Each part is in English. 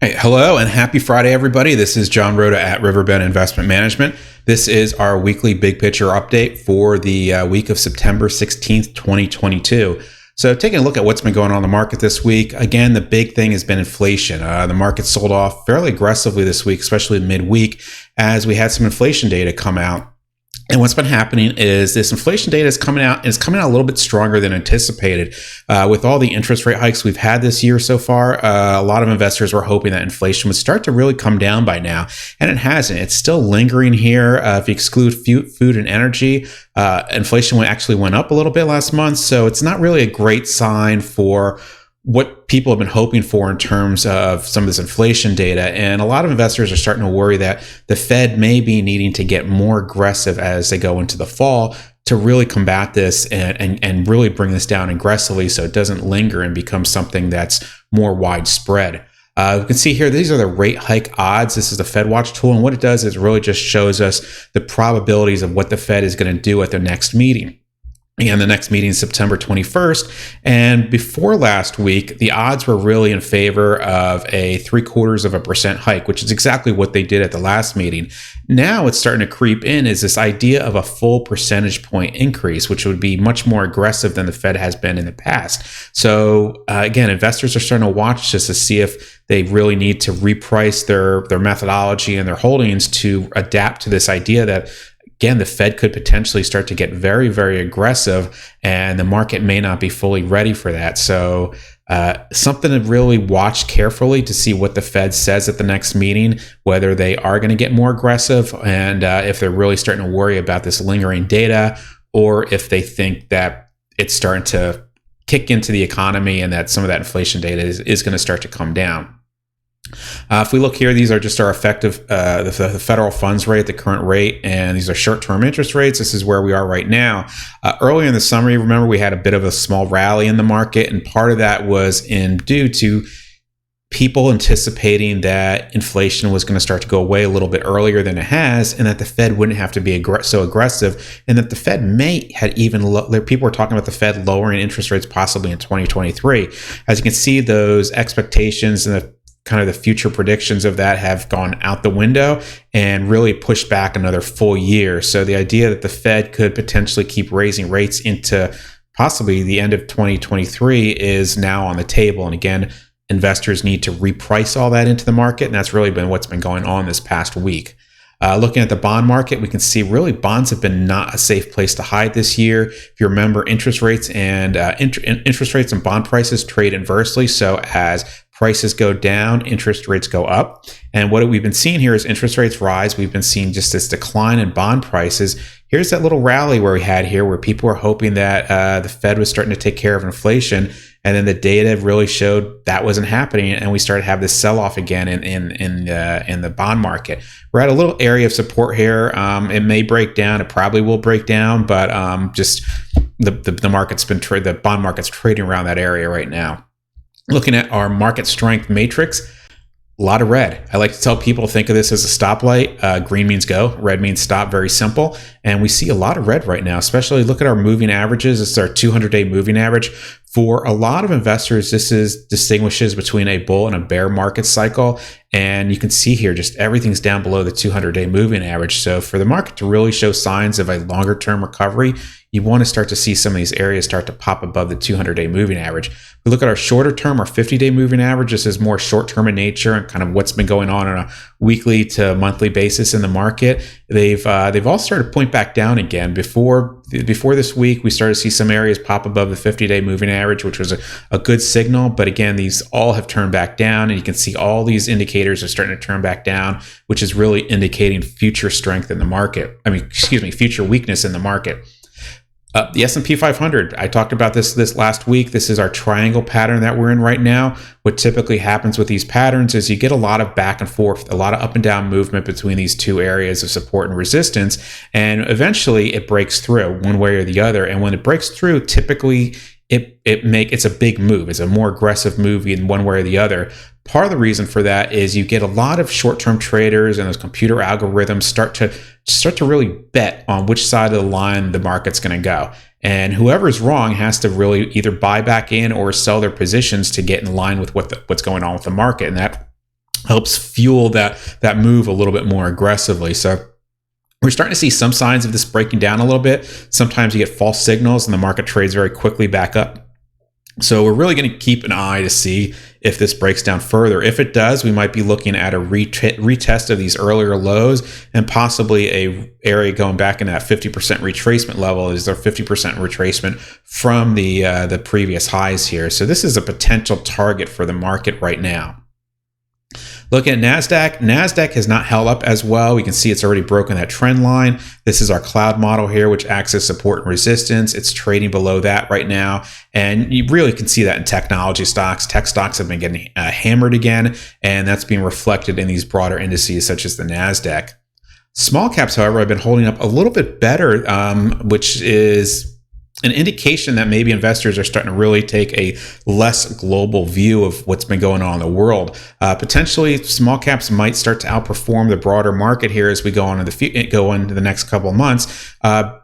Hey, hello and happy Friday, everybody. This is John Rothe at Riverbend Investment Management. This is our weekly big picture update for the week of September 16th, 2022. So taking a look at what's been going on in the market this week, again, the big thing has been inflation. The market sold off fairly aggressively this week, especially midweek, as we had some inflation data come out. And what's been happening is this inflation data is coming out a little bit stronger than anticipated. With all the interest rate hikes we've had this year so far, a lot of investors were hoping that inflation would start to really come down by now, and it hasn't. It's still lingering here. If you exclude food and energy, inflation actually went up a little bit last month, so it's not really a great sign for what people have been hoping for in terms of some of this inflation data. And a lot of investors are starting to worry that the Fed may be needing to get more aggressive as they go into the fall to really combat this and really bring this down aggressively so it doesn't linger and become something that's more widespread. You can see here, these are the rate hike odds. This is the FedWatch tool. And what it does is really just shows us the probabilities of what the Fed is going to do at their next meeting. And the next meeting is September 21st. And before last week, the odds were really in favor of a 0.75% hike, which is exactly what they did at the last meeting. Now it's starting to creep in is this idea of a full percentage point increase, which would be much more aggressive than the Fed has been in the past. So again, investors are starting to watch this to see if they really need to reprice their methodology and their holdings to adapt to this idea that, again, the Fed could potentially start to get very, very aggressive, and the market may not be fully ready for that. So something to really watch carefully to see what the Fed says at the next meeting, whether they are going to get more aggressive and if they're really starting to worry about this lingering data, or if they think that it's starting to kick into the economy and that some of that inflation data is going to start to come down. If we look here, these are just our effective, the federal funds rate, the current rate, and these are short-term interest rates. This is where we are right now. Earlier in the summer, you remember we had a bit of a small rally in the market, and part of that was due to people anticipating that inflation was going to start to go away a little bit earlier than it has, and that the Fed wouldn't have to be so aggressive, and that the Fed may had even people were talking about the Fed lowering interest rates possibly in 2023. As you can see, those expectations and the future predictions of that have gone out the window and really pushed back another full year. So the idea that the Fed could potentially keep raising rates into possibly the end of 2023 is now on the table. And again, investors need to reprice all that into the market. And that's really been what's been going on this past week. Looking at the bond market, we can see really bonds have been not a safe place to hide this year. If you remember, interest rates and bond prices trade inversely. So as prices go down, interest rates go up. And what we've been seeing here is interest rates rise. We've been seeing just this decline in bond prices. Here's that little rally where we had here where people were hoping that the Fed was starting to take care of inflation. And then the data really showed that wasn't happening. And we started to have this sell-off again in the bond market. We're at a little area of support here. It may break down. It probably will break down. But just the market's been the bond market's trading around that area right now. Looking at our market strength matrix, a lot of red. I like to tell people, think of this as a stoplight. Green means go, red means stop, very simple. And we see a lot of red right now, especially look at our moving averages. This is our 200-day moving average. For a lot of investors, this distinguishes between a bull and a bear market cycle. And you can see here, just everything's down below the 200-day moving average. So for the market to really show signs of a longer-term recovery, you want to start to see some of these areas start to pop above the 200-day moving average. We look at our shorter term, our 50-day moving average. This is more short-term in nature and kind of what's been going on a weekly to monthly basis in the market. They've all started to point back down again. Before this week, we started to see some areas pop above the 50-day moving average, which was a good signal. But again, these all have turned back down, and you can see all these indicators are starting to turn back down, which is really indicating future strength in the market. Future weakness in the market. The S&P 500, I talked about this last week. This is our triangle pattern that we're in right now. What typically happens with these patterns is you get a lot of back and forth, a lot of up and down movement between these two areas of support and resistance. And eventually it breaks through one way or the other. And when it breaks through, typically it's a big move. It's a more aggressive move in one way or the other. Part of the reason for that is you get a lot of short-term traders and those computer algorithms start to really bet on which side of the line the market's going to go. And whoever's wrong has to really either buy back in or sell their positions to get in line with what's going on with the market. And that helps fuel that move a little bit more aggressively. So we're starting to see some signs of this breaking down a little bit. Sometimes you get false signals and the market trades very quickly back up. So we're really going to keep an eye to see if this breaks down further. If it does, we might be looking at a retest of these earlier lows and possibly a area going back in that 50% retracement level. Is there 50% retracement from the previous highs here? So this is a potential target for the market right now. Looking at Nasdaq, Nasdaq has not held up as well. We can see it's already broken that trend line. This is our cloud model here, which acts as support and resistance. It's trading below that right now. And you really can see that in technology stocks. Tech stocks have been getting hammered again, and that's being reflected in these broader indices such as the Nasdaq. Small caps, however, have been holding up a little bit better, which is an indication that maybe investors are starting to really take a less global view of what's been going on in the world. Potentially, small caps might start to outperform the broader market here as we go into the next couple of months,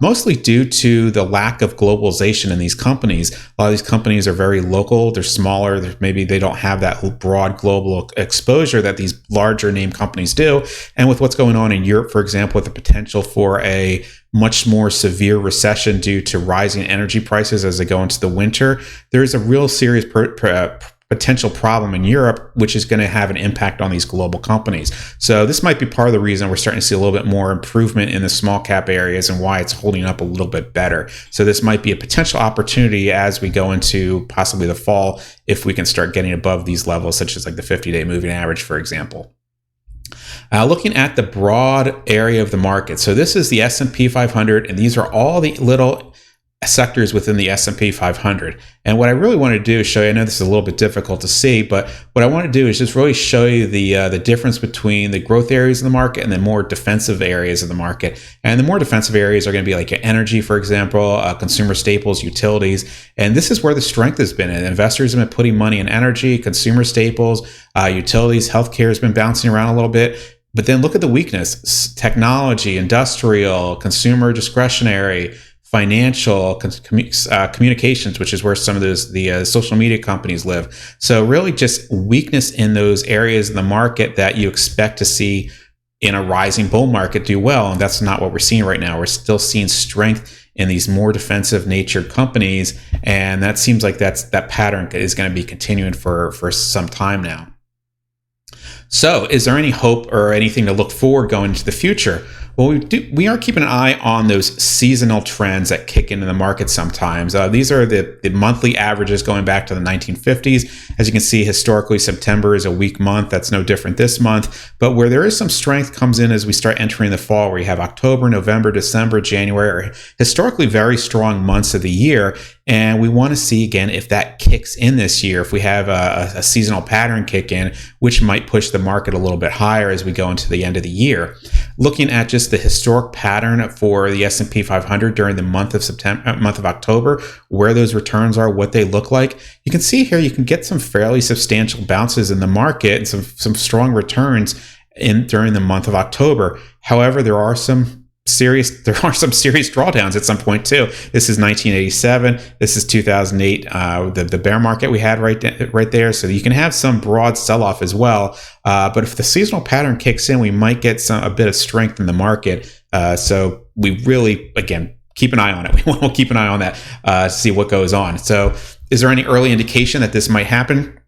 mostly due to the lack of globalization in these companies. A lot of these companies are very local. They're smaller. Maybe they don't have that broad global exposure that these larger name companies do. And with what's going on in Europe, for example, with the potential for a much more severe recession due to rising energy prices as they go into the winter, there's a real serious potential problem in Europe, which is going to have an impact on these global companies. So this might be part of the reason we're starting to see a little bit more improvement in the small cap areas and why it's holding up a little bit better. So this might be a potential opportunity as we go into possibly the fall, if we can start getting above these levels, such as like the 50-day moving average, for example. Looking at the broad area of the market. So this is the S&P 500, and these are all the little sectors within the S&P 500. And what I really want to do is show you, I know this is a little bit difficult to see, but what I want to do is just really show you the difference between the growth areas of the market and the more defensive areas of the market. And the more defensive areas are going to be like energy, for example, consumer staples, utilities. And this is where the strength has been. And investors have been putting money in energy, consumer staples, utilities. Healthcare has been bouncing around a little bit. But then look at the weakness: technology, industrial, consumer discretionary, financial, communications, which is where some of the social media companies live. So really just weakness in those areas in the market that you expect to see in a rising bull market do well. And that's not what we're seeing right now. We're still seeing strength in these more defensive natured companies. And that seems like that pattern is going to be continuing for some time now. So is there any hope or anything to look forward going into the future? Well, we are keeping an eye on those seasonal trends that kick into the market sometimes. These are the monthly averages going back to the 1950s. As you can see, historically, September is a weak month. That's no different this month. But where there is some strength comes in as we start entering the fall, where you have October, November, December, January, are historically very strong months of the year. And we want to see, again, if that kicks in this year, if we have a seasonal pattern kick in, which might push the market a little bit higher as we go into the end of the year. Looking at just the historic pattern for the S&P 500 during the month of October, where those returns are, what they look like, you can see here you can get some fairly substantial bounces in the market and some strong returns during the month of October. However, there are some serious drawdowns at some point too. This is 1987. This is 2008. The bear market we had right there. So you can have some broad sell-off as well. But if the seasonal pattern kicks in, we might get a bit of strength in the market. So we really, again, keep an eye on it. We will keep an eye on that to see what goes on. So is there any early indication that this might happen?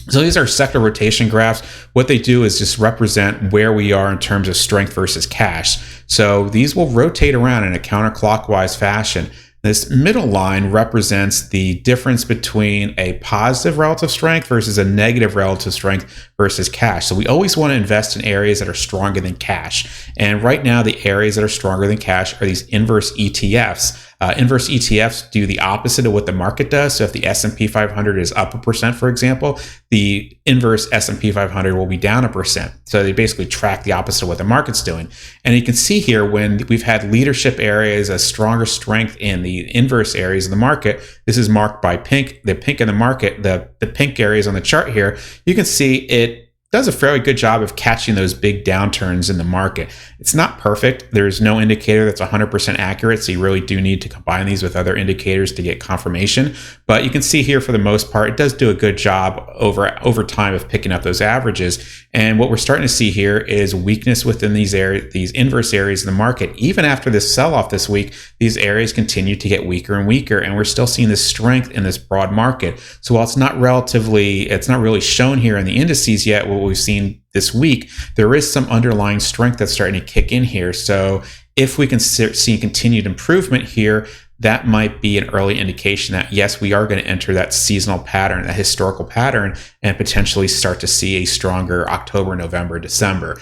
So these are sector rotation graphs. What they do is just represent where we are in terms of strength versus cash. So these will rotate around in a counterclockwise fashion. This middle line represents the difference between a positive relative strength versus a negative relative strength versus cash. So we always want to invest in areas that are stronger than cash. And right now, the areas that are stronger than cash are these inverse ETFs. Inverse ETFs do the opposite of what the market does. So if the S&P 500 is up 1%, for example, the inverse S&P 500 will be down 1%. So they basically track the opposite of what the market's doing. And you can see here when we've had leadership areas, a stronger strength in the inverse areas of the market. This is marked by pink. The pink in the market, the pink areas on the chart here, you can see it does a fairly good job of catching those big downturns in the market. It's not perfect. There's no indicator that's 100% accurate, so you really do need to combine these with other indicators to get confirmation. But you can see here, for the most part, it does do a good job over time of picking up those averages. And what we're starting to see here is weakness within these areas, these inverse areas of the market. Even after this sell-off this week, these areas continue to get weaker and weaker, and we're still seeing this strength in this broad market. So while it's not really shown here in the indices yet, what we've seen this week, there is some underlying strength that's starting to kick in here. So if we can see continued improvement here, that might be an early indication that, yes, we are going to enter that seasonal pattern, that historical pattern, and potentially start to see a stronger October, November, December.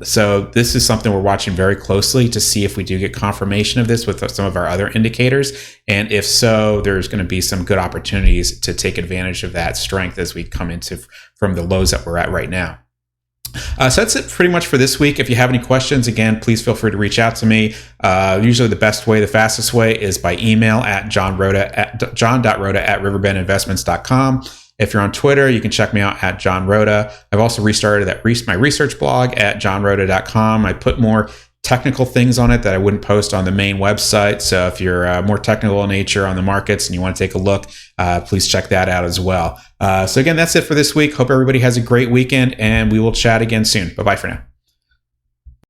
So this is something we're watching very closely to see if we do get confirmation of this with some of our other indicators. And if so, there's going to be some good opportunities to take advantage of that strength as we come into from the lows that we're at right now. So that's it pretty much for this week. If you have any questions, again, please feel free to reach out to me. Usually the fastest way is by email at john.rothe@riverbendinvestments.com. If you're on Twitter, you can check me out at John Rothe. I've also restarted my research blog at johnrothe.com. I put more technical things on it that I wouldn't post on the main website. So if you're more technical in nature on the markets and you want to take a look, please check that out as well. So again, that's it for this week. Hope everybody has a great weekend, and we will chat again soon. Bye-bye for now.